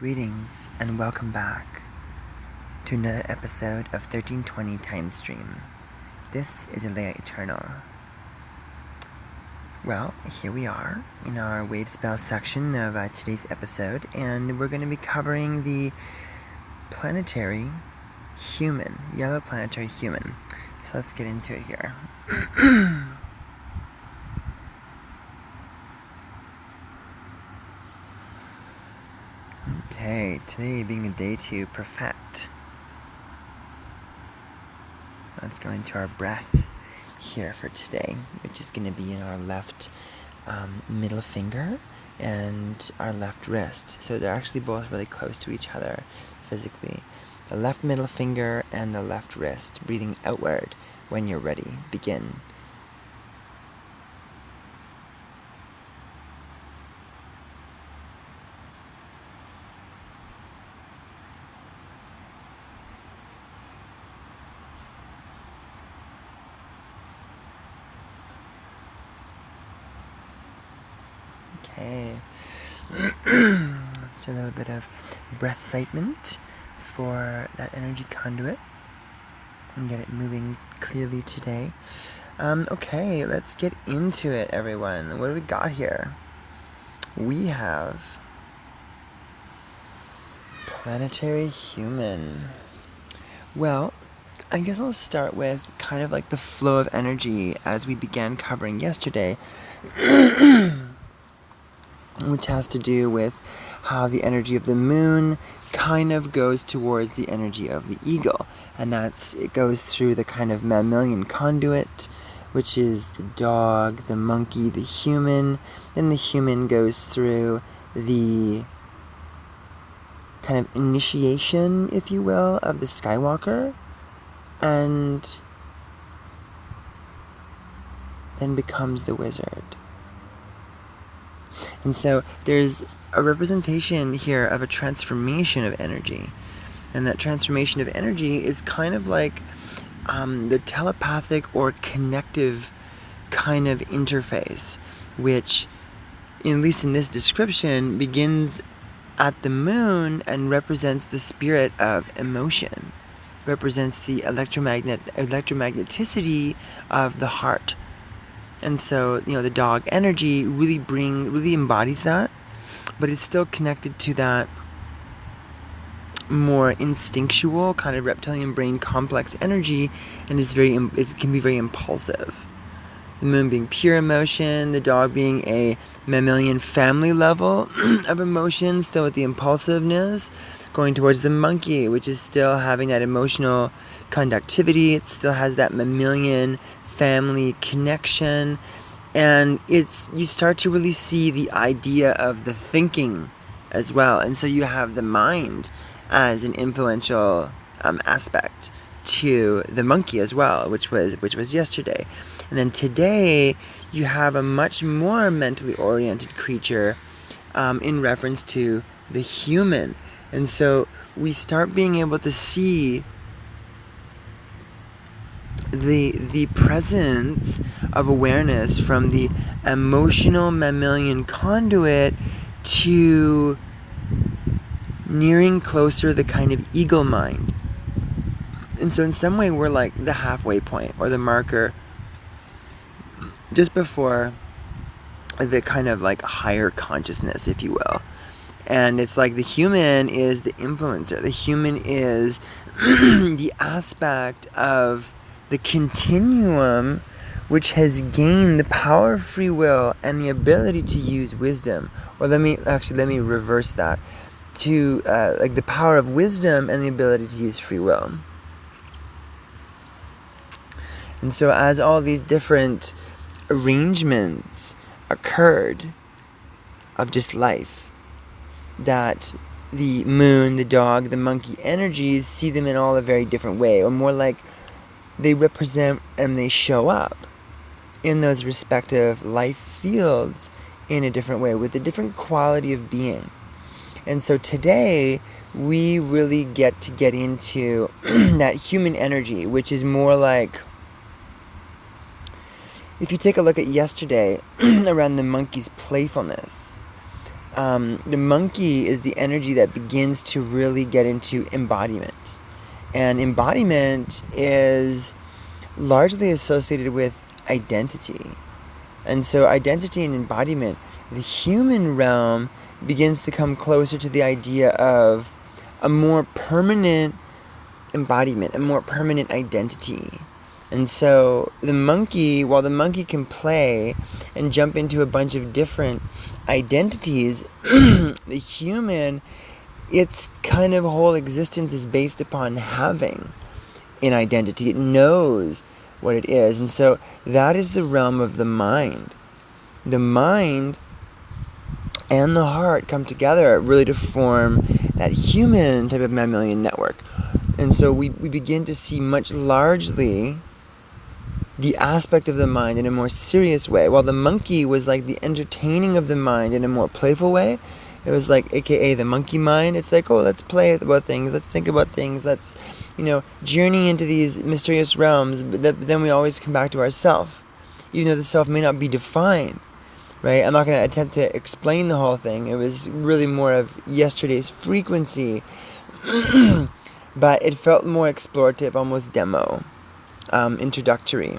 Greetings and welcome back to another episode of 1320 Time Stream. This is Alea Eternal. Well, here we are in our wavespell section of today's episode, and we're going to be covering the planetary human, Yellow Planetary Human. So let's get into it here. Okay, today being a day to perfect. Let's go into our breath here for today, which is going to be in our left middle finger and our left wrist. So they're actually both really close to each other physically. The left middle finger and the left wrist. Breathing outward when you're ready. Begin. Okay, so a little bit of breath excitement for that energy conduit and get it moving clearly today. Okay, let's get into it, everyone. What do we got here? We have planetary human. Well, I guess I'll start with kind of like the flow of energy as we began covering yesterday. Which has to do with how the energy of the moon kind of goes towards the energy of the eagle. And it goes through the kind of mammalian conduit, which is the dog, the monkey, the human. Then the human goes through the kind of initiation, if you will, of the Skywalker. And then becomes the wizard. And so there's a representation here of a transformation of energy. And that transformation of energy is kind of like the telepathic or connective kind of interface, which, at least in this description, begins at the moon and represents the spirit of emotion, represents the electromagneticity of the heart. And so, the dog energy really embodies that, but it's still connected to that more instinctual kind of reptilian brain complex energy, and it can be very impulsive. The moon being pure emotion, the dog being a mammalian family level of emotion, still with the impulsiveness, going towards the monkey, which is still having that emotional conductivity. It still has that mammalian family connection, and you start to really see the idea of the thinking as well. And so you have the mind as an influential aspect to the monkey as well, which was yesterday. And then today you have a much more mentally oriented creature in reference to the human. And so we start being able to see the presence of awareness from the emotional mammalian conduit to nearing closer the kind of eagle mind. And so in some way we're like the halfway point or the marker just before the kind of like higher consciousness, if you will. And it's like the human is the influencer. The human is the aspect of the continuum which has gained the power of free will and the ability to use wisdom. Or let me reverse that. To like the power of wisdom and the ability to use free will. And so as all these different arrangements occurred of just life, that the moon, the dog, the monkey energies see them in all a very different way, or more like they represent and they show up in those respective life fields in a different way, with a different quality of being. And so today we really get into that human energy, which is more like, if you take a look at yesterday around the monkey's playfulness, The monkey is the energy that begins to really get into embodiment. And embodiment is largely associated with identity. And so identity and embodiment, the human realm begins to come closer to the idea of a more permanent embodiment, a more permanent identity. And so the monkey, while the monkey can play and jump into a bunch of different identities, the human, its kind of whole existence is based upon having an identity. It knows what it is. And so that is the realm of the mind. The mind and the heart come together really to form that human type of mammalian network. And so we begin to see much largely the aspect of the mind in a more serious way. While the monkey was like the entertaining of the mind in a more playful way, it was like, aka the monkey mind. It's like, oh, let's play about things, let's think about things, let's, journey into these mysterious realms. But then we always come back to ourself, even though the self may not be defined, right? I'm not going to attempt to explain the whole thing. It was really more of yesterday's frequency, but it felt more explorative, almost demo. Introductory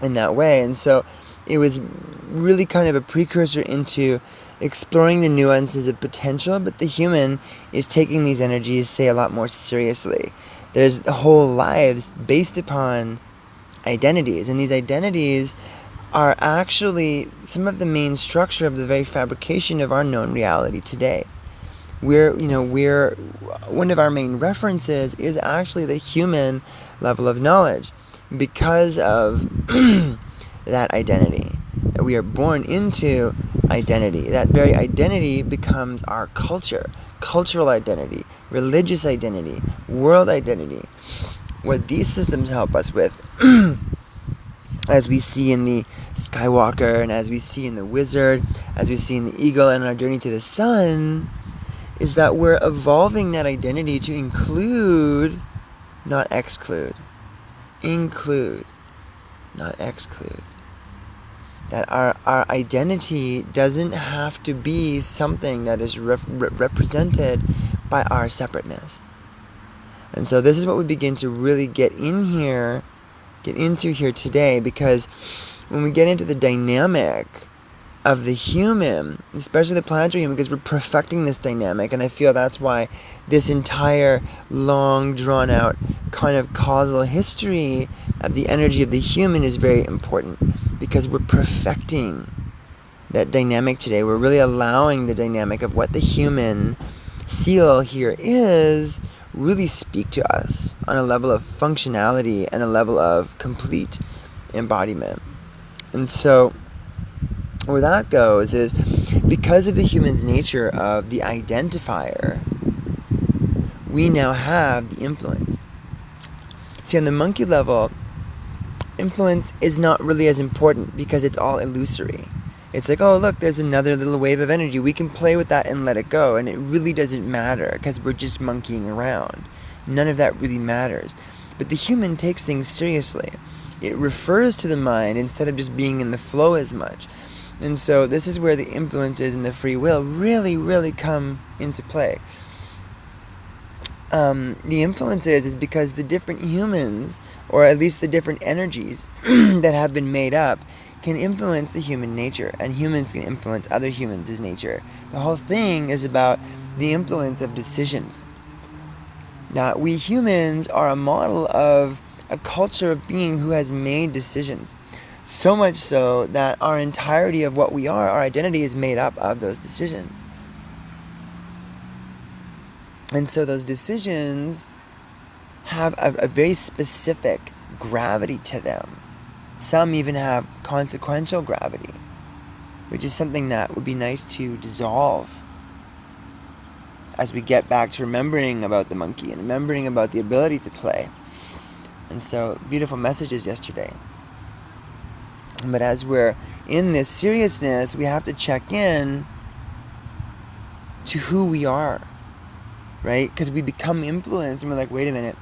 in that way. And so it was really kind of a precursor into exploring the nuances of potential, but the human is taking these energies, say, a lot more seriously. There's whole lives based upon identities, and these identities are actually some of the main structure of the very fabrication of our known reality today. We're one of our main references is actually the human level of knowledge because of that identity. That we are born into identity. That very identity becomes our culture, cultural identity, religious identity, world identity. What these systems help us with, as we see in the Skywalker and as we see in the Wizard, as we see in the Eagle and our journey to the sun, is that we're evolving that identity to include, not exclude. Include, not exclude. That our identity doesn't have to be something that is represented by our separateness. And so this is what we begin to really get into here today, because when we get into the dynamic of the human, especially the planetary human, because we're perfecting this dynamic, and I feel that's why this entire long drawn out kind of causal history of the energy of the human is very important, because we're perfecting that dynamic today. We're really allowing the dynamic of what the human seal here is really speak to us on a level of functionality and a level of complete embodiment. And so where that goes is because of the human's nature of the identifier, we now have the influence. See, on the monkey level, influence is not really as important because it's all illusory. It's like, oh, look, there's another little wave of energy. We can play with that and let it go. And it really doesn't matter because we're just monkeying around. None of that really matters. But the human takes things seriously. It refers to the mind instead of just being in the flow as much. And so this is where the influences and the free will really, really come into play. The influences is because the different humans, or at least the different energies that have been made up, can influence the human nature, and humans can influence other humans' nature. The whole thing is about the influence of decisions. Now, we humans are a model of a culture of being who has made decisions. So much so that our entirety of what we are, our identity, is made up of those decisions. And so those decisions have a very specific gravity to them. Some even have consequential gravity, which is something that would be nice to dissolve as we get back to remembering about the monkey and remembering about the ability to play. And so, beautiful messages yesterday. But as we're in this seriousness, we have to check in to who we are, right? Because we become influenced and we're like, wait a minute,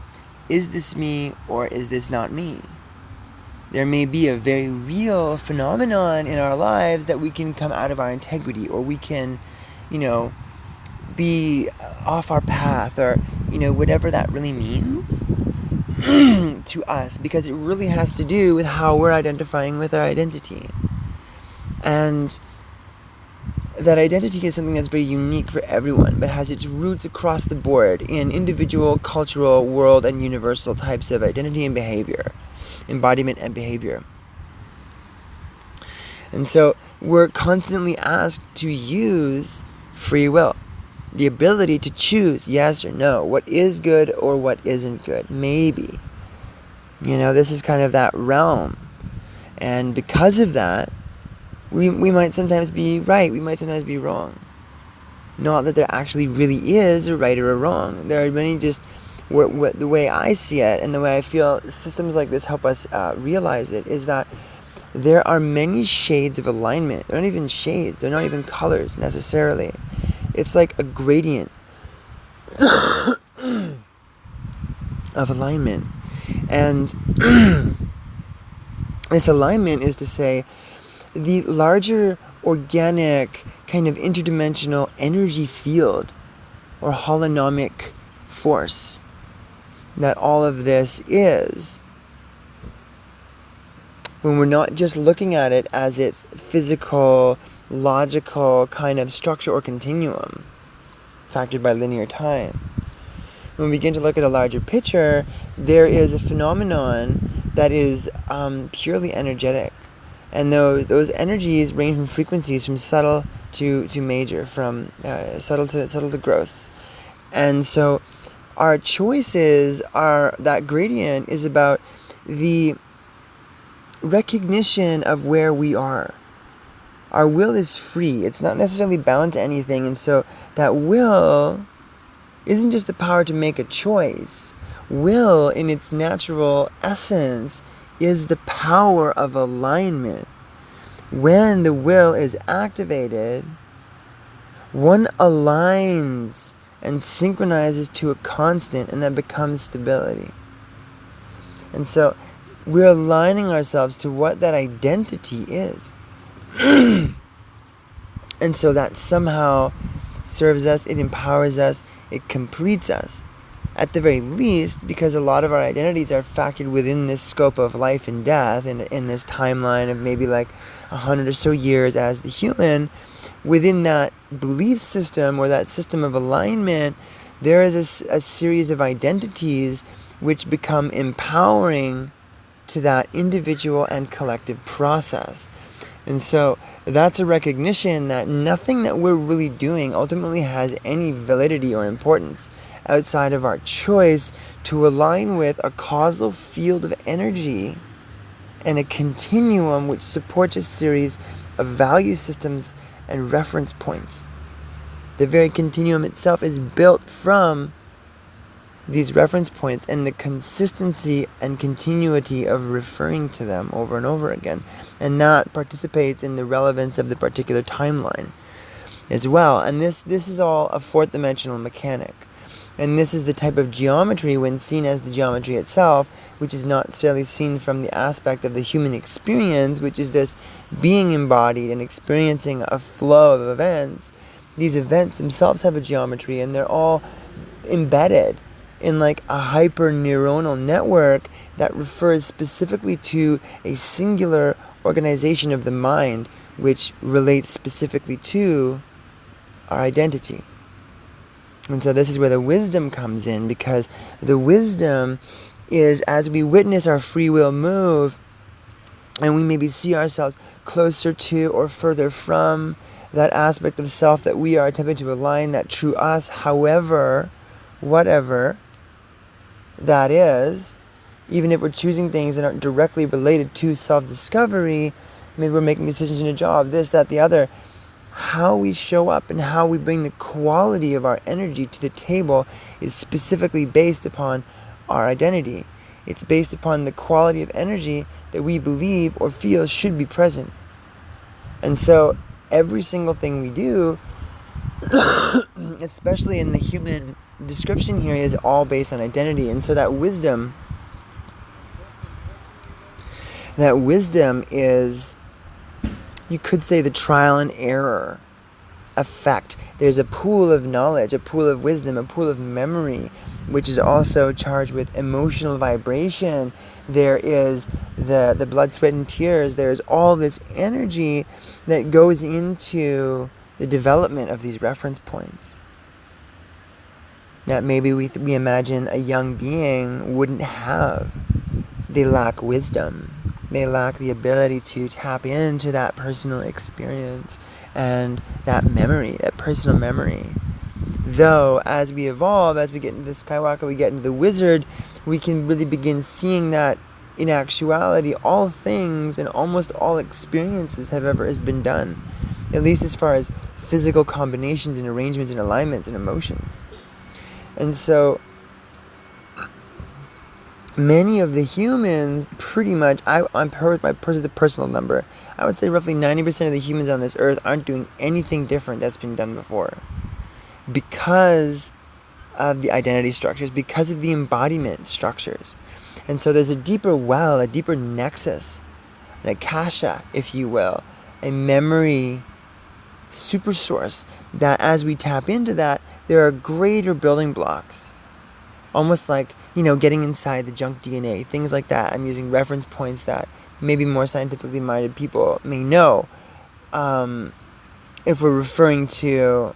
is this me or is this not me? There may be a very real phenomenon in our lives that we can come out of our integrity, or we can, be off our path, or, whatever that really means to us, because it really has to do with how we're identifying with our identity. And that identity is something that's very unique for everyone, but has its roots across the board in individual, cultural, world, and universal types of identity and behavior, embodiment and behavior. And so we're constantly asked to use free will, the ability to choose yes or no, what is good or what isn't good, maybe. This is kind of that realm. And because of that, we might sometimes be right, we might sometimes be wrong. Not that there actually really is a right or a wrong. There are many, just the way I see it and the way I feel systems like this help us realize it, is that there are many shades of alignment. They're not even shades, they're not even colors necessarily. It's like a gradient of alignment. And this alignment is to say, the larger organic kind of interdimensional energy field or holonomic force that all of this is, when we're not just looking at it as its physical, logical kind of structure or continuum factored by linear time. When we begin to look at a larger picture, there is a phenomenon that is purely energetic. And those energies range from frequencies from subtle to major, from subtle to gross. And so our choices are, that gradient is about the recognition of where we are. Our will is free. It's not necessarily bound to anything. And so that will isn't just the power to make a choice. Will, in its natural essence, is the power of alignment. When the will is activated, one aligns and synchronizes to a constant, and that becomes stability. And so we're aligning ourselves to what that identity is. And so that somehow serves us, it empowers us, it completes us. At the very least, because a lot of our identities are factored within this scope of life and death, in this timeline of maybe like 100 or so years as the human, within that belief system or that system of alignment, there is a series of identities which become empowering to that individual and collective process. And so that's a recognition that nothing that we're really doing ultimately has any validity or importance outside of our choice to align with a causal field of energy and a continuum which supports a series of value systems and reference points. The very continuum itself is built from these reference points and the consistency and continuity of referring to them over and over again. And that participates in the relevance of the particular timeline as well. And this is all a fourth dimensional mechanic. And this is the type of geometry, when seen as the geometry itself, which is not necessarily seen from the aspect of the human experience, which is this being embodied and experiencing a flow of events. These events themselves have a geometry, and they're all embedded in like a hyper neuronal network that refers specifically to a singular organization of the mind, which relates specifically to our identity. And so this is where the wisdom comes in, because the wisdom is, as we witness our free will move, and we maybe see ourselves closer to or further from that aspect of self that we are attempting to align, that true us, however, whatever that is, even if we're choosing things that aren't directly related to self-discovery, maybe we're making decisions in a job, this, that, the other, how we show up and how we bring the quality of our energy to the table is specifically based upon our identity. It's based upon the quality of energy that we believe or feel should be present. And so every single thing we do, especially in the human description here, is all based on identity. And so that wisdom That wisdom is, you could say, the trial and error effect. There's a pool of knowledge, a pool of wisdom, a pool of memory, which is also charged with emotional vibration. There is the blood, sweat, and tears. There's all this energy that goes into the development of these reference points that maybe we imagine a young being wouldn't have. They lack wisdom. They lack the ability to tap into that personal experience and that memory, that personal memory. Though, as we evolve, as we get into the Skywalker, we get into the Wizard, we can really begin seeing that in actuality, all things and almost all experiences have ever has been done, at least as far as physical combinations and arrangements and alignments and emotions. And so many of the humans, pretty much, my personal number, I would say roughly 90% of the humans on this earth aren't doing anything different that's been done before, because of the identity structures, because of the embodiment structures. And so there's a deeper well, a deeper nexus, an akasha, if you will, a memory super source, that as we tap into that, there are greater building blocks. Almost like, getting inside the junk DNA, things like that. I'm using reference points that maybe more scientifically minded people may know. If we're referring to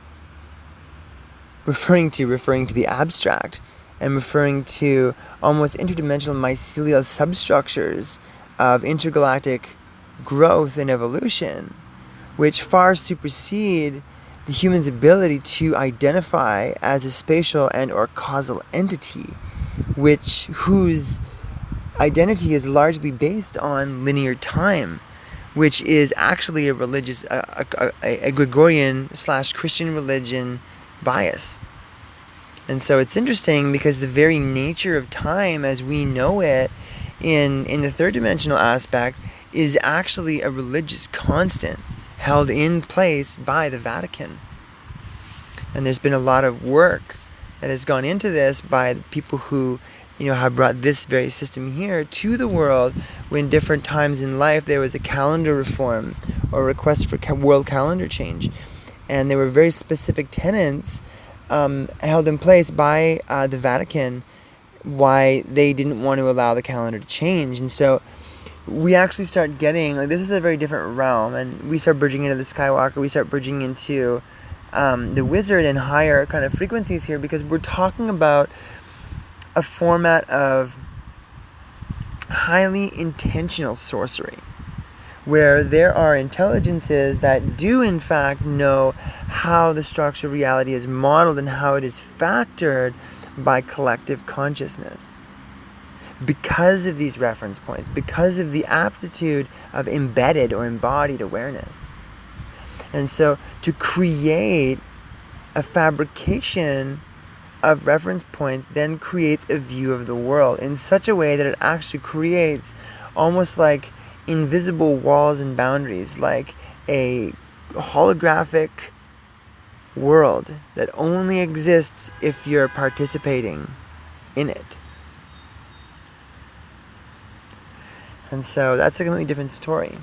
the abstract, and referring to almost interdimensional mycelial substructures of intergalactic growth and evolution, which far supersede the human's ability to identify as a spatial and or causal entity, whose identity is largely based on linear time, which is actually a religious, a Gregorian / Christian religion bias. And so it's interesting because the very nature of time as we know it in the third dimensional aspect is actually a religious constant held in place by the Vatican. And there's been a lot of work that has gone into this by the people who, have brought this very system here to the world, when different times in life there was a calendar reform or request for world calendar change. And there were very specific tenets held in place by the Vatican why they didn't want to allow the calendar to change. And so we actually start getting, this is a very different realm, and we start bridging into the Skywalker, we start bridging into the Wizard and higher kind of frequencies here, because we're talking about a format of highly intentional sorcery, where there are intelligences that do in fact know how the structure of reality is modeled and how it is factored by collective consciousness. Because of these reference points, because of the aptitude of embedded or embodied awareness. And so to create a fabrication of reference points then creates a view of the world in such a way that it actually creates almost like invisible walls and boundaries, like a holographic world that only exists if you're participating in it. And so that's a completely different story.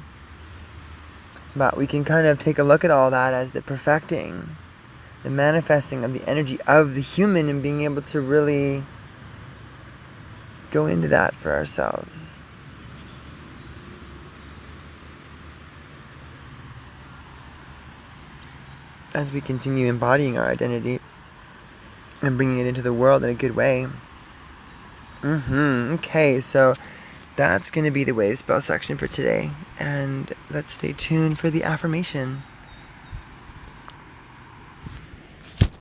But we can kind of take a look at all that as the perfecting, the manifesting of the energy of the human, and being able to really go into that for ourselves. As we continue embodying our identity and bringing it into the world in a good way. Okay, so that's going to be the wave spell section for today. And let's stay tuned for the affirmation.